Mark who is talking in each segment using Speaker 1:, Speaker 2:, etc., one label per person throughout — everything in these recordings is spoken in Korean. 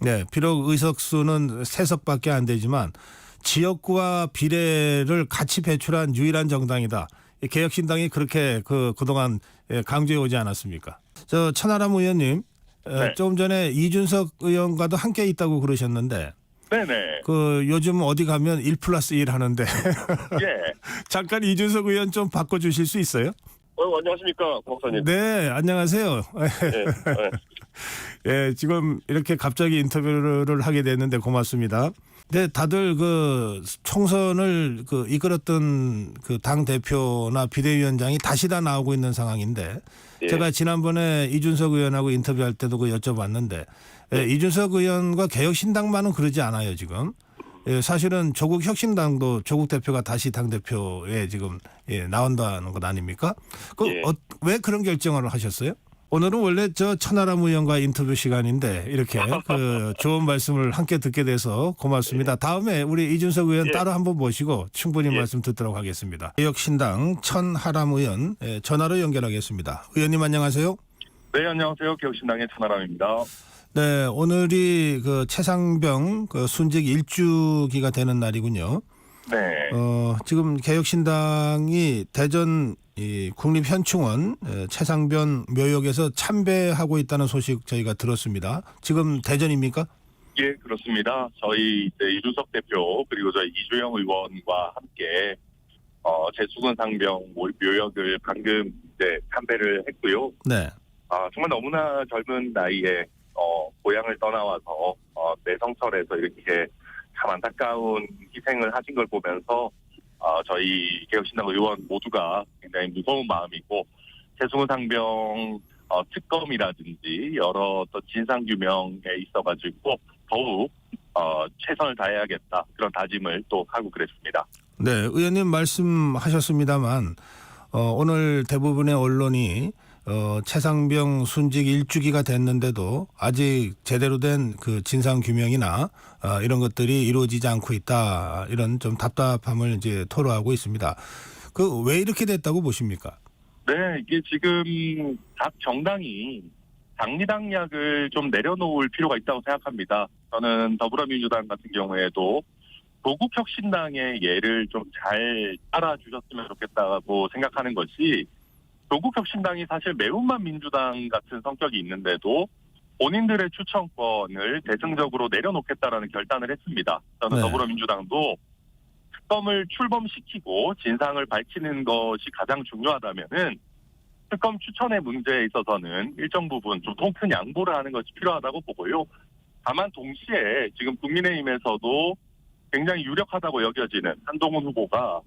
Speaker 1: 네, 비록 의석수는 3석밖에 안 되지만 지역구와 비례를 같이 배출한 유일한 정당이다. 개혁신당이 그렇게 그동안 강조해 오지 않았습니까? 저 천하람 의원님,
Speaker 2: 네.
Speaker 1: 조금 전에 이준석 의원과도 함께 있다고 그러셨는데
Speaker 2: 네네.
Speaker 1: 요즘 어디 가면 1+1 하는데
Speaker 2: 예.
Speaker 1: 잠깐 이준석 의원 좀 바꿔주실 수 있어요?
Speaker 2: 안녕하십니까, 박사님.
Speaker 1: 네, 안녕하세요.
Speaker 2: 네. 네.
Speaker 1: 예, 지금 이렇게 갑자기 인터뷰를 하게 됐는데 고맙습니다. 근데 다들 총선을 이끌었던 당 대표나 비대위원장이 다시 다 나오고 있는 상황인데
Speaker 2: 예.
Speaker 1: 제가 지난번에 이준석 의원하고 인터뷰할 때도 여쭤봤는데 이준석 의원과 개혁신당만은 그러지 않아요, 지금. 사실은 조국혁신당도 조국 대표가 다시 당대표에 지금 나온다는 것 아닙니까?
Speaker 2: 예.
Speaker 1: 왜 그런 결정을 하셨어요? 오늘은 원래 천하람 의원과 인터뷰 시간인데 이렇게 좋은 말씀을 함께 듣게 돼서 고맙습니다. 다음에 우리 이준석 의원 따로 한번 모시고 충분히 말씀 듣도록 하겠습니다. 개혁신당 천하람 의원 전화로 연결하겠습니다. 의원님 안녕하세요.
Speaker 2: 네, 안녕하세요. 개혁신당의 천하람입니다.
Speaker 1: 네, 오늘이 최상병 순직 1주기가 되는 날이군요.
Speaker 2: 네.
Speaker 1: 지금 개혁신당이 대전 국립현충원 최상병 묘역에서 참배하고 있다는 소식 저희가 들었습니다. 지금 대전입니까?
Speaker 2: 예, 그렇습니다. 저희 이준석 대표 그리고 저희 이주영 의원과 함께 제수군 상병 묘역을 방금 참배를 했고요.
Speaker 1: 네.
Speaker 2: 정말 너무나 젊은 나이에 고향을 떠나와서 내성철에서 이렇게 참 안타까운 희생을 하신 걸 보면서 저희 개혁신당 의원 모두가 굉장히 무서운 마음이고 제수군 상병 특검이라든지 여러 또 진상규명에 있어가지고 더욱 최선을 다해야겠다 그런 다짐을 또 하고 그랬습니다.
Speaker 1: 네, 의원님 말씀하셨습니다만 오늘 대부분의 언론이 최상병 순직 1주기가 됐는데도 아직 제대로 된 진상 규명이나 이런 것들이 이루어지지 않고 있다. 이런 좀 답답함을 이제 토로하고 있습니다. 왜 이렇게 됐다고 보십니까?
Speaker 2: 네, 이게 지금 각 정당이 당리당략을 좀 내려놓을 필요가 있다고 생각합니다. 저는 더불어민주당 같은 경우에도 조국혁신당의 예를 좀 잘 따라주셨으면 좋겠다고 생각하는 것이 조국혁신당이 사실 매운맛 민주당 같은 성격이 있는데도 본인들의 추천권을 대승적으로 내려놓겠다라는 결단을 했습니다. 저는
Speaker 1: 네.
Speaker 2: 더불어민주당도 특검을 출범시키고 진상을 밝히는 것이 가장 중요하다면은 특검 추천의 문제에 있어서는 일정 부분 좀 통큰 양보를 하는 것이 필요하다고 보고요. 다만 동시에 지금 국민의힘에서도 굉장히 유력하다고 여겨지는 한동훈 후보가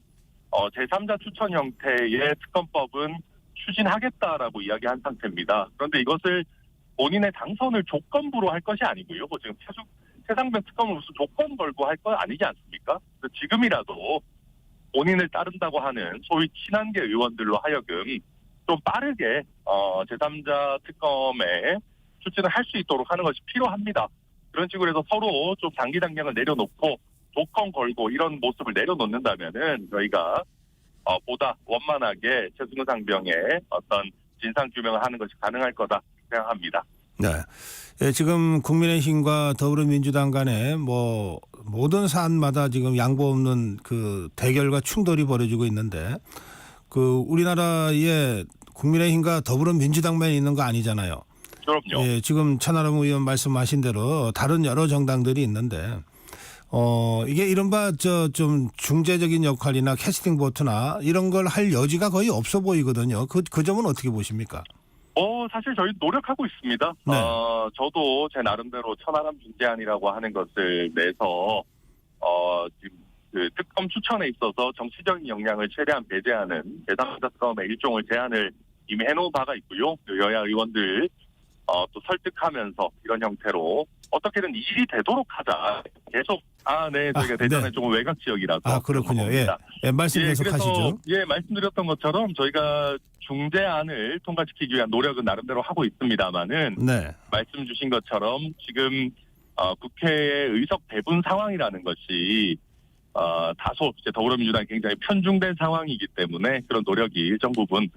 Speaker 2: 제3자 추천 형태의 특검법은 추진하겠다라고 이야기한 상태입니다. 그런데 이것을 본인의 당선을 조건부로 할 것이 아니고요. 지금 최상병 특검을 무슨 조건 걸고 할 건 아니지 않습니까? 지금이라도 본인을 따른다고 하는 소위 친한계 의원들로 하여금 좀 빠르게 제3자 특검에 추진을 할 수 있도록 하는 것이 필요합니다. 그런 식으로 해서 서로 좀 당기당량을 내려놓고 조건 걸고 이런 모습을 내려놓는다면은 저희가 보다 원만하게 최수근 상병의 어떤 진상 규명을 하는 것이 가능할 거다 생각합니다.
Speaker 1: 네, 지금 국민의힘과 더불어민주당 간에 모든 사안마다 지금 양보 없는 대결과 충돌이 벌어지고 있는데 우리나라에 국민의힘과 더불어민주당만 있는 거 아니잖아요.
Speaker 2: 그럼요.
Speaker 1: 예, 지금 천하람 의원 말씀하신 대로 다른 여러 정당들이 있는데. 이게 이른바 좀 중재적인 역할이나 캐스팅 보트나 이런 걸 할 여지가 거의 없어 보이거든요. 그 점은 어떻게 보십니까?
Speaker 2: 사실 저희 노력하고 있습니다.
Speaker 1: 네.
Speaker 2: 저도 제 나름대로 천하람 중재안이라고 하는 것을 내서 지금 특검 추천에 있어서 정치적인 영향을 최대한 배제하는 제3자 특검의 일종을 제안을 이미 해놓은 바가 있고요. 여야 의원들 또 설득하면서 이런 형태로 어떻게든 일이 되도록 하자. 계속 네, 저희가 대전에
Speaker 1: 네.
Speaker 2: 조금 외곽 지역이라서
Speaker 1: 그렇군요. 예, 말씀 계속하시죠.
Speaker 2: 그래서 말씀드렸던 것처럼 저희가 중재안을 통과시키기 위한 노력은 나름대로 하고 있습니다만은
Speaker 1: 네.
Speaker 2: 말씀 주신 것처럼 지금 국회의 의석 배분 상황이라는 것이 다소 이제 더불어민주당이 굉장히 편중된 상황이기 때문에 그런 노력이 일정 부분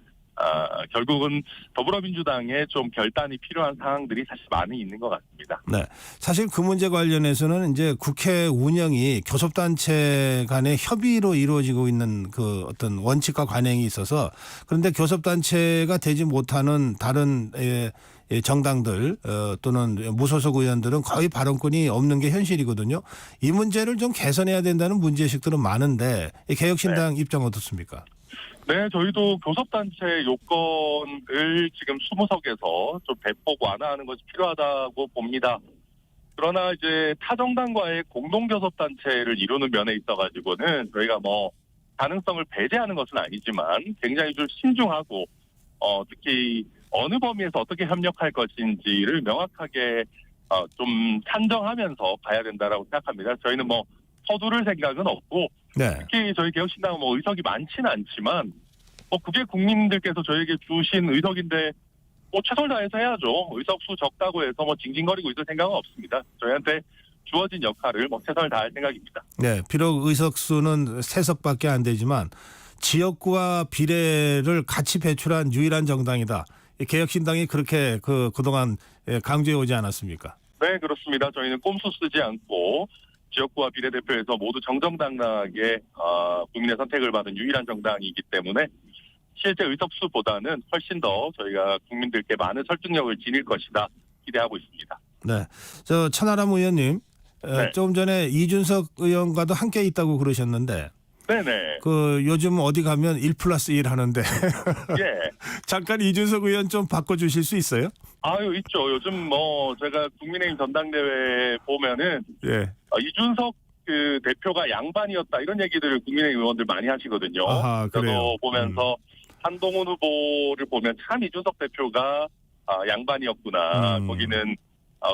Speaker 2: 결국은 더불어민주당에 좀 결단이 필요한 상황들이 사실 많이 있는 것 같습니다.
Speaker 1: 네. 사실 그 문제 관련해서는 이제 국회 운영이 교섭단체 간의 협의로 이루어지고 있는 그 어떤 원칙과 관행이 있어서 그런데 교섭단체가 되지 못하는 다른 정당들 또는 무소속 의원들은 거의 발언권이 없는 게 현실이거든요. 이 문제를 좀 개선해야 된다는 문제의식들은 많은데 이 개혁신당 입장 어떻습니까?
Speaker 2: 네, 저희도 교섭단체 요건을 지금 20석에서 좀 대폭 완화하는 것이 필요하다고 봅니다. 그러나 이제 타정당과의 공동교섭단체를 이루는 면에 있어가지고는 저희가 뭐 가능성을 배제하는 것은 아니지만 굉장히 좀 신중하고 특히 어느 범위에서 어떻게 협력할 것인지를 명확하게 좀 산정하면서 가야 된다라고 생각합니다. 저희는 뭐 서두를 생각은 없고
Speaker 1: 네.
Speaker 2: 특히 저희 개혁신당은 뭐 의석이 많지는 않지만 그게 국민들께서 저에게 주신 의석인데 최선을 다해서 해야죠. 의석수 적다고 해서 징징거리고 있을 생각은 없습니다. 저희한테 주어진 역할을 최선을 다할 생각입니다.
Speaker 1: 네, 비록 의석수는 3석밖에 안 되지만 지역구와 비례를 같이 배출한 유일한 정당이다. 개혁신당이 그렇게 그동안 강조해 오지 않았습니까?
Speaker 2: 네, 그렇습니다. 저희는 꼼수 쓰지 않고 지역구와 비례대표에서 모두 정정당당하게 국민의 선택을 받은 유일한 정당이기 때문에 실제 의석수보다는 훨씬 더 저희가 국민들께 많은 설득력을 지닐 것이다 기대하고 있습니다.
Speaker 1: 네, 저 천하람 의원님
Speaker 2: 네.
Speaker 1: 조금 전에 이준석 의원과도 함께 있다고 그러셨는데
Speaker 2: 네네.
Speaker 1: 요즘 어디 가면 1+1 하는데
Speaker 2: 예.
Speaker 1: 잠깐 이준석 의원 좀 바꿔주실 수 있어요?
Speaker 2: 아유, 있죠. 요즘 제가 국민의힘 전당대회 보면은
Speaker 1: 예.
Speaker 2: 이준석 그 대표가 양반이었다 이런 얘기들을 국민의힘 의원들 많이 하시거든요.
Speaker 1: 아하, 그래요.
Speaker 2: 저도 보면서 한동훈 후보를 보면 참 이준석 대표가 양반이었구나. 거기는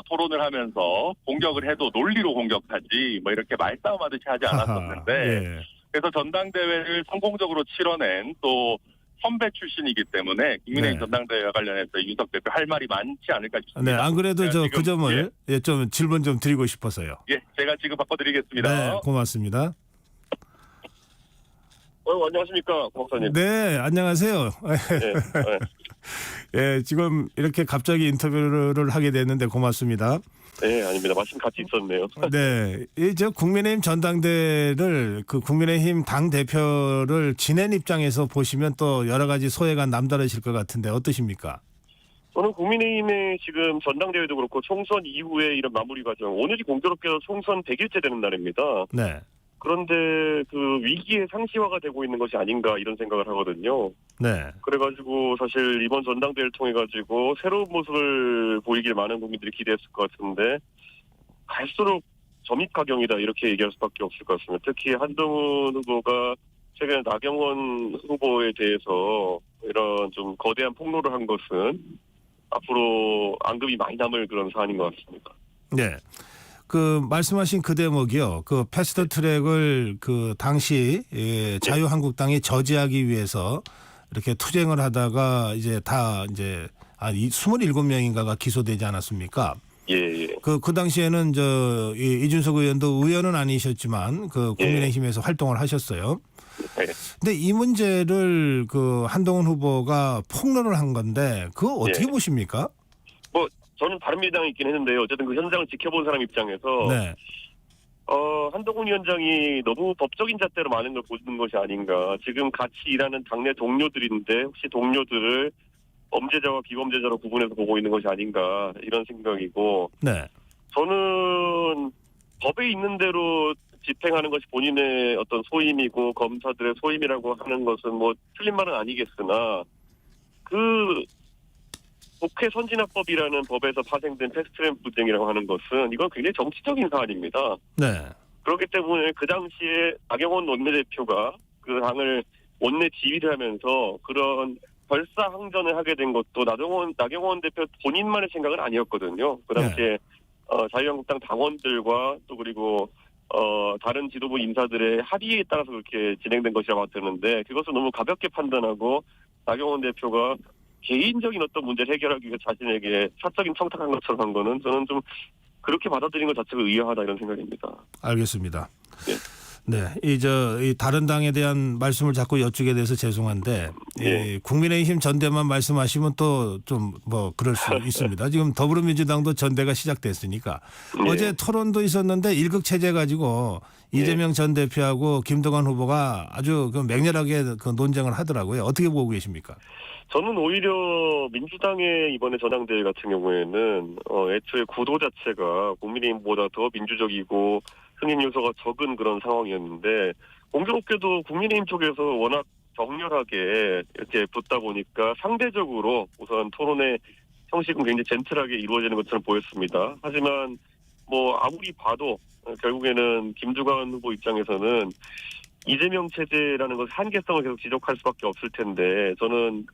Speaker 2: 토론을 하면서 공격을 해도 논리로 공격하지 이렇게 말싸움하듯이 하지 않았었는데
Speaker 1: 예.
Speaker 2: 그래서 전당대회를 성공적으로 치러낸 또 선배 출신이기 때문에 국민의힘
Speaker 1: 네.
Speaker 2: 전당대회와 관련해서 이준석 대표 할 말이 많지 않을까 싶습니다.
Speaker 1: 네, 안 그래도 그 점을 좀 질문 좀 드리고 싶어서요.
Speaker 2: 예, 제가 지금 바꿔드리겠습니다.
Speaker 1: 네, 고맙습니다.
Speaker 2: 안녕하십니까, 박사님.
Speaker 1: 네, 안녕하세요. 예, 지금 이렇게 갑자기 인터뷰를 하게 됐는데 고맙습니다.
Speaker 2: 네, 아닙니다. 마침 같이 있었네요.
Speaker 1: 네, 이제 국민의힘 전당대회를 국민의힘 당 대표를 지낸 입장에서 보시면 또 여러 가지 소회가 남다르실 것 같은데 어떠십니까?
Speaker 3: 저는 국민의힘의 지금 전당대회도 그렇고 총선 이후에 이런 마무리 과정, 오늘이 공교롭게도 총선 100일째 되는 날입니다.
Speaker 1: 네.
Speaker 3: 그런데 그 위기의 상시화가 되고 있는 것이 아닌가 이런 생각을 하거든요.
Speaker 1: 네.
Speaker 3: 그래가지고 사실 이번 전당대회를 통해가지고 새로운 모습을 보이길 많은 국민들이 기대했을 것 같은데 갈수록 점입가경이다 이렇게 얘기할 수밖에 없을 것 같습니다. 특히 한동훈 후보가 최근에 나경원 후보에 대해서 이런 좀 거대한 폭로를 한 것은 앞으로 앙금이 많이 남을 그런 사안인 것 같습니다.
Speaker 1: 네. 말씀하신 그 대목이요. 패스트 트랙을 당시 자유한국당이 저지하기 위해서 이렇게 투쟁을 하다가 이제 다 27명인가가 기소되지 않았습니까?
Speaker 3: 예.
Speaker 1: 그 당시에는 이준석 의원도 의원은 아니셨지만 국민의힘에서 활동을 하셨어요.
Speaker 3: 네.
Speaker 1: 근데 이 문제를 한동훈 후보가 폭로를 한 건데 그거 어떻게 보십니까?
Speaker 3: 저는 바른미래당에 있긴 했는데요. 어쨌든 그 현장을 지켜본 사람 입장에서
Speaker 1: 네.
Speaker 3: 한동훈 위원장이 너무 법적인 잣대로 많은 걸 보는 것이 아닌가. 지금 같이 일하는 당내 동료들인데 혹시 동료들을 범죄자와 비범죄자로 구분해서 보고 있는 것이 아닌가 이런 생각이고
Speaker 1: 네.
Speaker 3: 저는 법에 있는 대로 집행하는 것이 본인의 어떤 소임이고 검사들의 소임이라고 하는 것은 틀린 말은 아니겠으나 국회 선진화법이라는 법에서 파생된 패스트트랙 분쟁이라고 하는 것은 이건 굉장히 정치적인 사안입니다.
Speaker 1: 네.
Speaker 3: 그렇기 때문에 그 당시에 나경원 원내대표가 그 당을 원내 지휘를 하면서 그런 결사항전을 하게 된 것도 나경원 대표 본인만의 생각은 아니었거든요. 그 당시에 자유한국당 당원들과 또 그리고 다른 지도부 인사들의 합의에 따라서 그렇게 진행된 것이라고 봤는데 그것을 너무 가볍게 판단하고 나경원 대표가 개인적인 어떤 문제를 해결하기 위해 자신에게 사적인 청탁한 것처럼 한 거는 저는 좀 그렇게 받아들인 것 자체가 의아하다 이런 생각입니다.
Speaker 1: 알겠습니다.
Speaker 3: 네.
Speaker 1: 네, 이 다른 당에 대한 말씀을 자꾸 여쭈게 돼서 죄송한데,
Speaker 3: 예.
Speaker 1: 이 국민의힘 전대만 말씀하시면 또 좀 뭐 그럴 수 있습니다. 지금 더불어민주당도 전대가 시작됐으니까
Speaker 3: 예.
Speaker 1: 어제 토론도 있었는데 일극 체제 가지고 이재명 전 대표하고 김동완 후보가 아주 그 맹렬하게 그 논쟁을 하더라고요. 어떻게 보고 계십니까?
Speaker 3: 저는 오히려 민주당의 이번에 전당대회 같은 경우에는 애초에 구도 자체가 국민의힘보다 더 민주적이고 승인 요소가 적은 그런 상황이었는데 공교롭게도 국민의힘 쪽에서 워낙 격렬하게 이렇게 붙다 보니까 상대적으로 우선 토론의 형식은 굉장히 젠틀하게 이루어지는 것처럼 보였습니다. 하지만 뭐 아무리 봐도 결국에는 김두관 후보 입장에서는 이재명 체제라는 것의 한계성을 계속 지적할 수밖에 없을 텐데 저는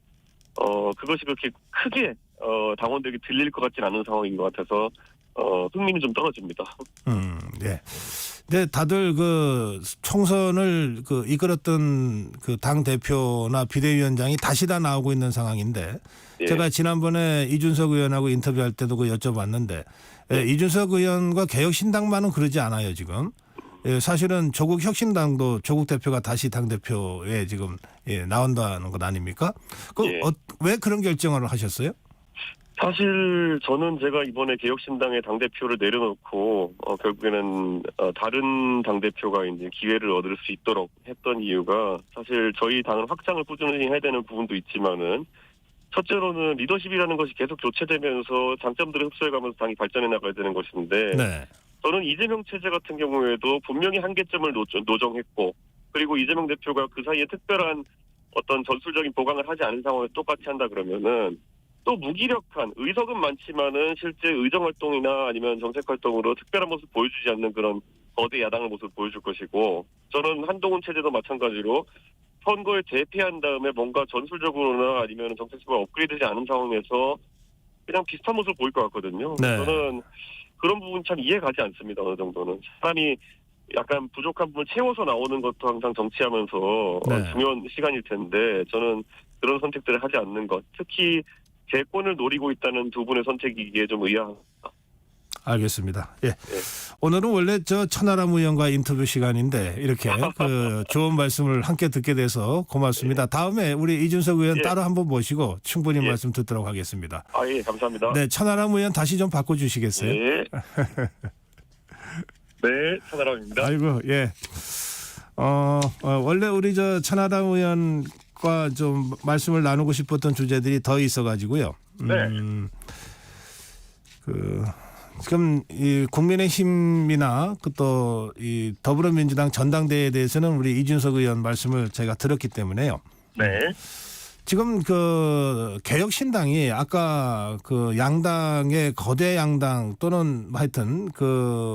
Speaker 3: 그것이 그렇게 크게 당원들에게 들릴 것 같지는 않은 상황인 것 같아서 흥미는 좀 떨어집니다.
Speaker 1: 네. 근데 다들 그 총선을 그 이끌었던 그 당 대표나 비대위원장이 다시 다 나오고 있는 상황인데
Speaker 3: 예.
Speaker 1: 제가 지난번에 이준석 의원하고 인터뷰할 때도 그 여쭤봤는데 이준석 의원과 개혁신당만은 그러지 않아요 지금. 사실은 조국 혁신당도 조국 대표가 다시 당 대표에 지금 나온다는 것 아닙니까?
Speaker 3: 예.
Speaker 1: 왜 그런 결정을 하셨어요?
Speaker 3: 사실 저는 제가 이번에 개혁신당의 당대표를 내려놓고 결국에는 다른 당대표가 이제 기회를 얻을 수 있도록 했던 이유가 사실 저희 당은 확장을 꾸준히 해야 되는 부분도 있지만은 첫째로는 리더십이라는 것이 계속 교체되면서 장점들을 흡수해가면서 당이 발전해 나가야 되는 것인데
Speaker 1: 네.
Speaker 3: 저는 이재명 체제 같은 경우에도 분명히 한계점을 노정했고 그리고 이재명 대표가 그 사이에 특별한 어떤 전술적인 보강을 하지 않은 상황에 똑같이 한다 그러면은 또 무기력한 의석은 많지만은 실제 의정활동이나 아니면 정책활동으로 특별한 모습 보여주지 않는 그런 거대 야당의 모습을 보여줄 것이고 저는 한동훈 체제도 마찬가지로 선거에 대패한 다음에 뭔가 전술적으로나 아니면 정책적으로 업그레이드되지 않은 상황에서 그냥 비슷한 모습을 보일 것 같거든요.
Speaker 1: 네.
Speaker 3: 저는 그런 부분 참 이해가지 않습니다. 어느 정도는 사람이 약간 부족한 부분 채워서 나오는 것도 항상 정치하면서
Speaker 1: 네.
Speaker 3: 중요한 시간일 텐데 저는 그런 선택들을 하지 않는 것, 특히 대권을 노리고 있다는 두 분의 선택이기에 좀 의아합니다.
Speaker 1: 알겠습니다. 예. 오늘은 원래 저 천하람 의원과 인터뷰 시간인데 이렇게 그 좋은 말씀을 함께 듣게 돼서 고맙습니다. 다음에 우리 이준석 의원 따로 한번 모시고 충분히 말씀 듣도록 하겠습니다.
Speaker 3: 예, 감사합니다.
Speaker 1: 네, 천하람 의원 다시 좀 바꿔주시겠어요?
Speaker 3: 예. 네, 천하람입니다.
Speaker 1: 아이고, 예. 원래 우리 저 천하람 의원과 좀 말씀을 나누고 싶었던 주제들이 더 있어가지고요. 지금 이 국민의힘이나 또 이 더불어민주당 전당대회에 대해서는 우리 이준석 의원 말씀을 제가 들었기 때문에요.
Speaker 3: 네.
Speaker 1: 지금 그 개혁신당이 아까 그 양당의 거대 양당 또는 하여튼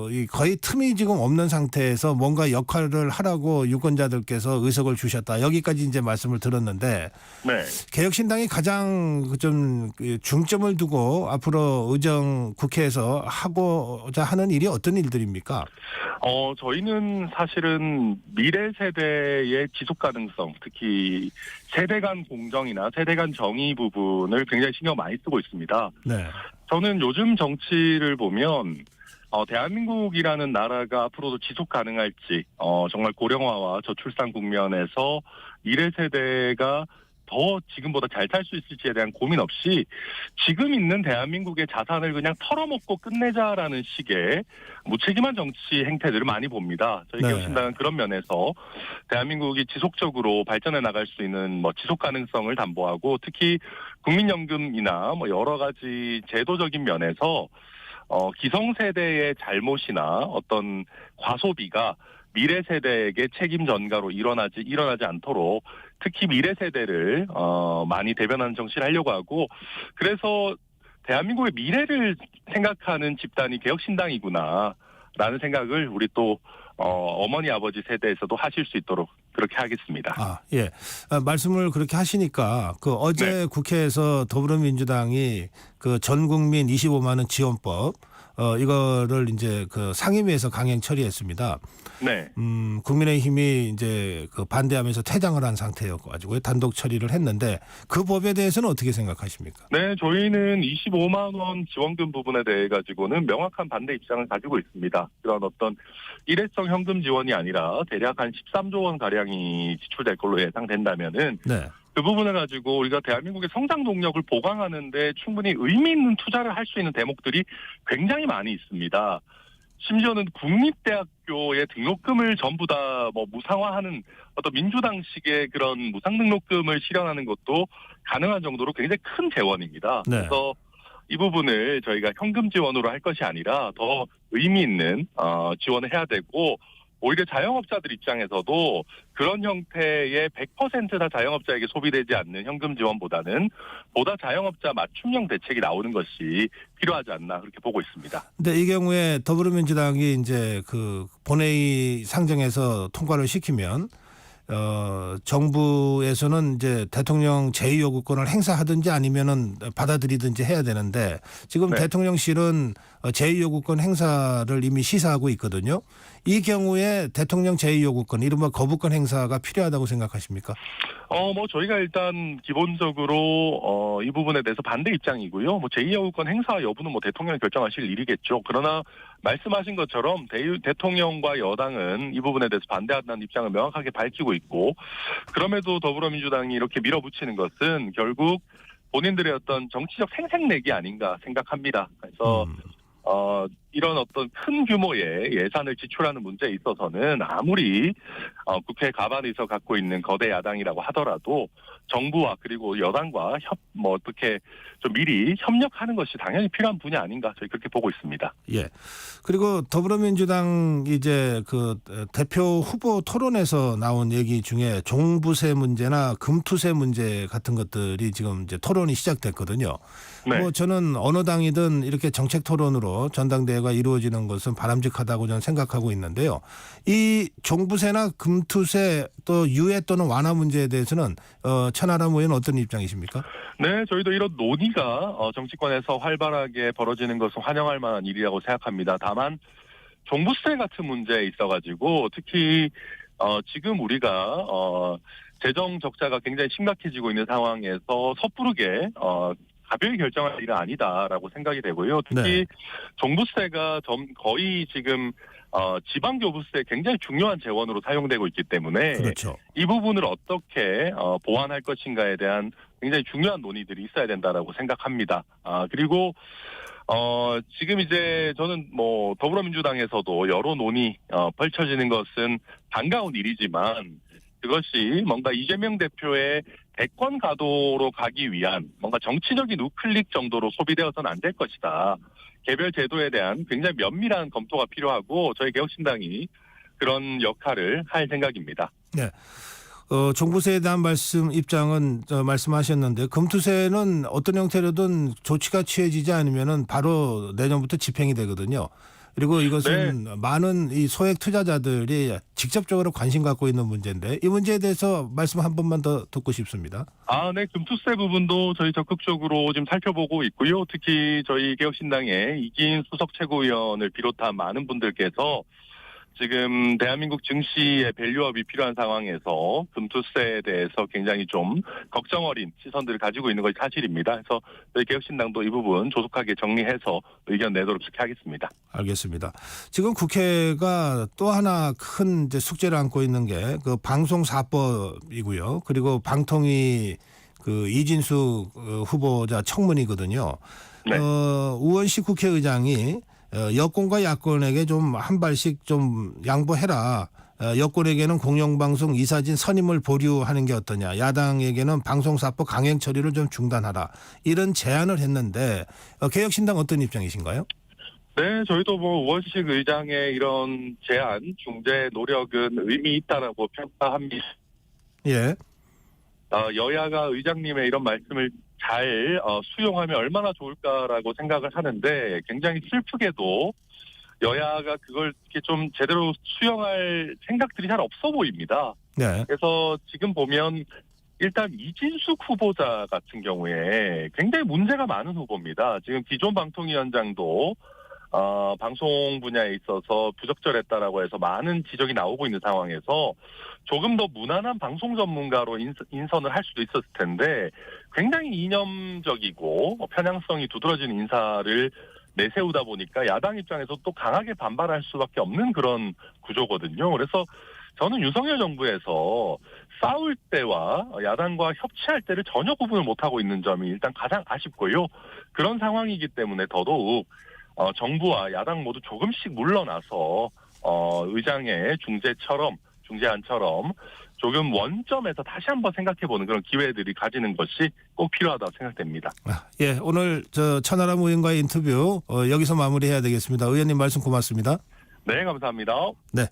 Speaker 1: 이 거의 틈이 지금 없는 상태에서 뭔가 역할을 하라고 유권자들께서 의석을 주셨다. 여기까지 이제 말씀을 들었는데
Speaker 2: 네.
Speaker 1: 개혁신당이 가장 좀 중점을 두고 앞으로 의정 국회에서 하고자 하는 일이 어떤 일들입니까?
Speaker 2: 저희는 사실은 미래 세대의 지속 가능성, 특히 세대 간 공정이나 세대 간 정의 부분을 굉장히 신경 많이 쓰고 있습니다.
Speaker 1: 네.
Speaker 2: 저는 요즘 정치를 보면 대한민국이라는 나라가 앞으로도 지속 가능할지 정말 고령화와 저출산 국면에서 미래 세대가 더 지금보다 잘 살 수 있을지에 대한 고민 없이 지금 있는 대한민국의 자산을 그냥 털어먹고 끝내자라는 식의 무책임한 정치 행태들을 많이 봅니다. 저희 개혁신당은 그런 면에서 대한민국이 지속적으로 발전해 나갈 수 있는 지속 가능성을 담보하고 특히 국민연금이나 여러 가지 제도적인 면에서 기성세대의 잘못이나 어떤 과소비가 미래 세대에게 책임 전가로 일어나지 않도록 특히 미래 세대를 많이 대변하는 정치를 하려고 하고 그래서 대한민국의 미래를 생각하는 집단이 개혁신당이구나라는 생각을 우리 또 어머니 아버지 세대에서도 하실 수 있도록 그렇게 하겠습니다.
Speaker 1: 예. 말씀을 그렇게 하시니까 어제 국회에서 더불어민주당이 그 전 국민 25만 원 지원법 이거를 이제 그 상임위에서 강행 처리했습니다.
Speaker 2: 네.
Speaker 1: 국민의힘이 이제 그 반대하면서 퇴장을 한 상태였가지고 단독 처리를 했는데 그 법에 대해서는 어떻게 생각하십니까?
Speaker 2: 네, 저희는 25만 원 지원금 부분에 대해 가지고는 명확한 반대 입장을 가지고 있습니다. 그런 어떤 일회성 현금 지원이 아니라 대략 한 13조 원 가량이 지출될 걸로 예상된다면은
Speaker 1: 네.
Speaker 2: 그 부분을 가지고 우리가 대한민국의 성장 동력을 보강하는데 충분히 의미 있는 투자를 할 수 있는 대목들이 굉장히 많이 있습니다. 심지어는 국립대학교의 등록금을 전부 다 뭐 무상화하는 어떤 민주당식의 그런 무상 등록금을 실현하는 것도 가능한 정도로 굉장히 큰 재원입니다.
Speaker 1: 네.
Speaker 2: 그래서 이 부분을 저희가 현금 지원으로 할 것이 아니라 더 의미 있는 지원을 해야 되고 오히려 자영업자들 입장에서도 그런 형태의 100%다 자영업자에게 소비되지 않는 현금 지원보다는 보다 자영업자 맞춤형 대책이 나오는 것이 필요하지 않나 그렇게 보고 있습니다.
Speaker 1: 근데 이 경우에 더불어민주당이 이제 그 본회의 상정에서 통과를 시키면 정부에서는 이제 대통령 제2요구권을 행사하든지 아니면은 받아들이든지 해야 되는데 지금
Speaker 2: 네.
Speaker 1: 대통령실은 제2요구권 행사를 이미 시사하고 있거든요. 이 경우에 대통령 제2요구권, 이른바 거부권 행사가 필요하다고 생각하십니까?
Speaker 2: 뭐 저희가 일단 기본적으로 이 부분에 대해서 반대 입장이고요. 뭐 제2요구권 행사 여부는 뭐 대통령이 결정하실 일이겠죠. 그러나 말씀하신 것처럼 대통령과 여당은 이 부분에 대해서 반대한다는 입장을 명확하게 밝히고 있고 그럼에도 더불어민주당이 이렇게 밀어붙이는 것은 결국 본인들의 어떤 정치적 생색내기 아닌가 생각합니다. 그래서 이런 어떤 큰 규모의 예산을 지출하는 문제에 있어서는 아무리 국회 가반에서 갖고 있는 거대 야당이라고 하더라도 정부와 그리고 여당과 어떻게 좀 미리 협력하는 것이 당연히 필요한 분야 아닌가 저희 그렇게 보고 있습니다.
Speaker 1: 예. 그리고 더불어민주당 이제 그 대표 후보 토론에서 나온 얘기 중에 종부세 문제나 금투세 문제 같은 것들이 지금 이제 토론이 시작됐거든요.
Speaker 2: 네.
Speaker 1: 뭐 저는 어느 당이든 이렇게 정책 토론으로 전당대회가 이루어지는 것은 바람직하다고 저는 생각하고 있는데요. 이 종부세나 금투세 또 유예 또는 완화 문제에 대해서는 천하람 의원 어떤 입장이십니까?
Speaker 2: 네, 저희도 이런 논의가 정치권에서 활발하게 벌어지는 것은 환영할 만한 일이라고 생각합니다. 다만 종부세 같은 문제에 있어가지고 특히 지금 우리가 재정 적자가 굉장히 심각해지고 있는 상황에서 섣부르게 가벼이 결정할 일은 아니다라고 생각이 되고요. 특히
Speaker 1: 네.
Speaker 2: 종부세가 거의 지금 지방교부세 굉장히 중요한 재원으로 사용되고 있기 때문에
Speaker 1: 그렇죠.
Speaker 2: 이 부분을 어떻게 보완할 것인가에 대한 굉장히 중요한 논의들이 있어야 된다라고 생각합니다. 그리고 지금 이제 저는 뭐 더불어민주당에서도 여러 논의 펼쳐지는 것은 반가운 일이지만 그것이 뭔가 이재명 대표의 대권 가도로 가기 위한 뭔가 정치적인 우클릭 정도로 소비되어서는 안 될 것이다. 개별 제도에 대한 굉장히 면밀한 검토가 필요하고 저희 개혁신당이 그런 역할을 할 생각입니다.
Speaker 1: 네. 종부세에 대한 입장은 말씀하셨는데 금투세는 어떤 형태로든 조치가 취해지지 않으면은 바로 내년부터 집행이 되거든요. 그리고 이것은 많은 이 소액 투자자들이 직접적으로 관심 갖고 있는 문제인데 이 문제에 대해서 말씀 한 번만 더 듣고 싶습니다.
Speaker 2: 네. 금투세 부분도 저희 적극적으로 지금 살펴보고 있고요. 특히 저희 개혁신당의 이기인 수석 최고위원을 비롯한 많은 분들께서 지금 대한민국 증시의 밸류업이 필요한 상황에서 금투세에 대해서 굉장히 좀 걱정 어린 시선들을 가지고 있는 것이 사실입니다. 그래서 저희 개혁신당도 이 부분 조속하게 정리해서 의견 내도록 그렇게 하겠습니다. 알겠습니다.
Speaker 1: 지금 국회가 또 하나 큰 이제 숙제를 안고 있는 게 그 방송사법이고요. 그리고 방통위 그 이진숙 후보자 청문이거든요.
Speaker 2: 네.
Speaker 1: 우원식 국회의장이 여권과 야권에게 좀 한 발씩 좀 양보해라. 여권에게는 공영방송 이사진 선임을 보류하는 게 어떠냐. 야당에게는 방송사법 강행 처리를 좀 중단하라. 이런 제안을 했는데 개혁신당 어떤 입장이신가요?
Speaker 2: 네, 저희도 우원식 의장의 이런 제안, 중재 노력은 의미 있다라고 평가합니다.
Speaker 1: 예.
Speaker 2: 여야가 의장님의 이런 말씀을 잘 수용하면 얼마나 좋을까라고 생각을 하는데 굉장히 슬프게도 여야가 그걸 이렇게 좀 제대로 수용할 생각들이 잘 없어 보입니다.
Speaker 1: 네.
Speaker 2: 그래서 지금 보면 일단 이진숙 후보자 같은 경우에 굉장히 문제가 많은 후보입니다. 지금 기존 방통위원장도 방송 분야에 있어서 부적절했다라고 해서 많은 지적이 나오고 있는 상황에서 조금 더 무난한 방송 전문가로 인선을 할 수도 있었을 텐데 굉장히 이념적이고 편향성이 두드러지는 인사를 내세우다 보니까 야당 입장에서 또 강하게 반발할 수밖에 없는 그런 구조거든요. 그래서 저는 윤석열 정부에서 싸울 때와 야당과 협치할 때를 전혀 구분을 못하고 있는 점이 일단 가장 아쉽고요. 그런 상황이기 때문에 더더욱 정부와 야당 모두 조금씩 물러나서 의장의 중재안처럼 조금 원점에서 다시 한번 생각해보는 그런 기회들이 가지는 것이 꼭 필요하다고 생각됩니다.
Speaker 1: 예, 오늘 천하람 의원과의 인터뷰 여기서 마무리해야 되겠습니다. 의원님 말씀 고맙습니다.
Speaker 2: 네, 감사합니다.
Speaker 1: 네.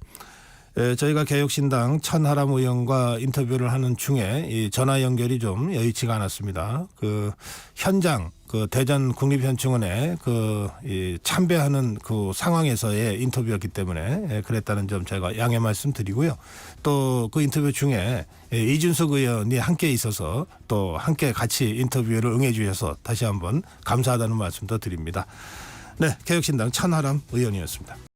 Speaker 1: 저희가 개혁신당 천하람 의원과 인터뷰를 하는 중에 이 전화 연결이 좀 여의치가 않았습니다. 그 현장, 그 대전 국립현충원에 이 참배하는 그 상황에서의 인터뷰였기 때문에 그랬다는 점 제가 양해 말씀드리고요. 또 그 인터뷰 중에 이준석 의원이 함께 있어서 또 함께 같이 인터뷰를 응해 주셔서 다시 한번 감사하다는 말씀도 드립니다. 네, 개혁신당 천하람 의원이었습니다.